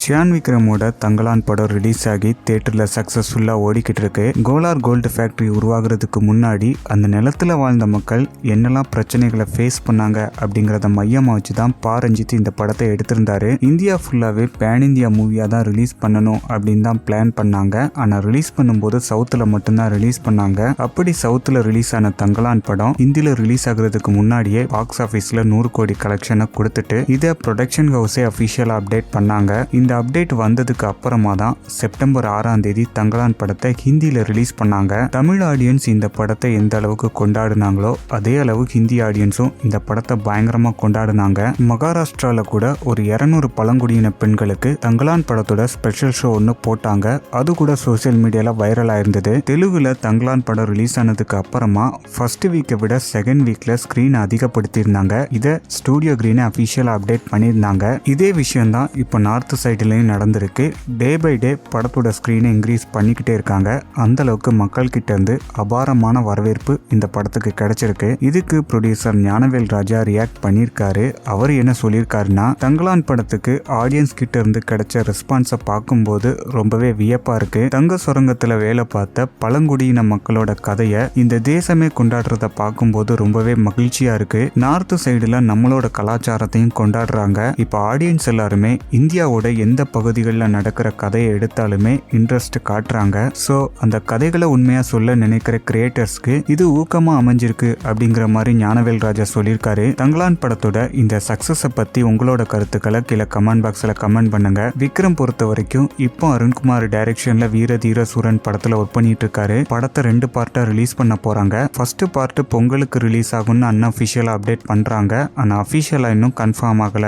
Cyan விக்ரமோட Thangalaan படம் release ஆகி தியேட்டர்ல சக்சஸ்ஃபுல்லா ஓடிக்கிட்டு இருக்கு. கோலார் கோல்டு ஃபேக்டரி உருவாகிறதுக்கு முன்னாடி அந்த நிலத்துல வாழ்ந்த மக்கள் என்னெல்லாம் பிரச்சனைகளை ஃபேஸ் பண்ணாங்க அப்படிங்கறத மையமா வச்சுதான் ரஞ்சித் இந்த படத்தை எடுத்திருந்தாரு. இந்தியா ஃபுல்லாவே பேன் இந்தியா மூவியா தான் ரிலீஸ் பண்ணணும் அப்படின்னு தான் பிளான் பண்ணாங்க. ஆனா ரிலீஸ் பண்ணும்போது சவுத்துல மட்டும்தான் ரிலீஸ் பண்ணாங்க. அப்படி சவுத்துல ரிலீஸ் ஆன தங்கலான் படம் ஹிந்தில ரிலீஸ் ஆகுறதுக்கு முன்னாடியே பாக்ஸ் ஆபீஸ்ல 100 கோடி கலெக்ஷனை கொடுத்துட்டு இதை ப்ரொடக்ஷன் ஹவுஸே அபிஷியலா அப்டேட் பண்ணாங்க. இந்த அப்டேட் வந்ததுக்கு அப்புறமா தான் செப்டம்பர் 6ஆம் தேதி தங்கலான் படத்தை ஹிந்தியில ரிலீஸ் பண்ணாங்க. தமிழ் ஆடியன்ஸ் இந்த படத்தை எந்த அளவுக்கு கொண்டாடினாங்களோ அதே அளவு ஹிந்தி ஆடியன்ஸும் இந்த படத்தை பயங்கரமா கொண்டாடினாங்க. மகாராஷ்டிரால கூட ஒரு 200 பழங்குடியின பெண்களுக்கு தங்கலான் படத்தோட ஸ்பெஷல் ஷோ ஒன்று போட்டாங்க. அது கூட சோசியல் மீடியால வைரல் ஆயிருந்தது. தெலுங்குல தங்கலான் படம் ரிலீஸ் ஆனதுக்கு அப்புறமா ஃபர்ஸ்ட் வீக்கை விட செகண்ட் வீக்ல ஸ்கிரீன் அதிகப்படுத்தியிருந்தாங்க. இதை ஸ்டூடியோ கிரீன் அபிஷியலா அப்டேட் பண்ணியிருந்தாங்க. இதே விஷயம் தான் இப்போ நார்த் சைடுலயும் நடந்திருக்கு. டே பை டே படத்தோட ஸ்கிரீனை இன்க்ரீஸ் பண்ணிக்கிட்டே இருக்காங்க. அந்த அளவுக்கு மக்கள் கிட்ட இருந்து அபாரமான வரவேற்பு இந்த படத்துக்கு கிடைச்சிருக்கு. இதுக்கு ப்ரொடியூசர் ஞானவேல் ராஜா ரியாக்ட் பண்ணியிருக்காரு. அவர் என்ன சொல்லியிருக்காருன்னா, தங்கலான் படத்துக்கு ஆடியன்ஸ் கிட்ட இருந்து கிடைச்ச ரெஸ்பான்ஸை பார்க்கும்போது ரொம்பவே வியப்பா இருக்கு. தங்க சுரங்கத்துல வேலை பார்த்த பழங்குடியின மக்களோட கதையை இந்த தேசமே கொண்டாடுறத பார்க்கும்போது ரொம்பவே மகிழ்ச்சியா இருக்கு. நார்த் சைடுல நம்மளோட கலாச்சாரத்தையும் கொண்டாடுறாங்க. இப்ப ஆடியன்ஸ் எல்லாருமே இந்தியாவோட எந்த பகுதிகளில் நடக்கிற கதையை எடுத்தாலுமே இன்ட்ரெஸ்ட் காட்டுறாங்க. ஸோ அந்த கதைகளை உண்மையா சொல்ல நினைக்கிற கிரியேட்டர்ஸ்க்கு இது ஊக்கமா அமைஞ்சிருக்கு அப்படிங்கிற மாதிரி ஞானவேல் ராஜா சொல்லியிருக்காரு. தங்கலான் படத்தோட இந்த சக்சஸை பத்தி உங்களோட கருத்துக்களை கீழே கமெண்ட் பாக்ஸ்ல கமெண்ட் பண்ணுங்க. விக்ரம் பொறுத்த வரைக்கும் இப்போ அருண்குமார் டைரக்ஷன்ல வீர தீர சூரன் படத்துல ஒர்க் பண்ணிட்டு இருக்காரு. படத்தை 2 பார்ட்டா ரிலீஸ் பண்ண போறாங்க. ஃபர்ஸ்ட் பார்ட் பொங்கலுக்கு ரிலீஸ் ஆகும்னு அன்அஃபிஷியலா அப்டேட் பண்றாங்க. ஆனா அஃபிஷியலா இன்னும் கன்ஃபார்ம் ஆகல.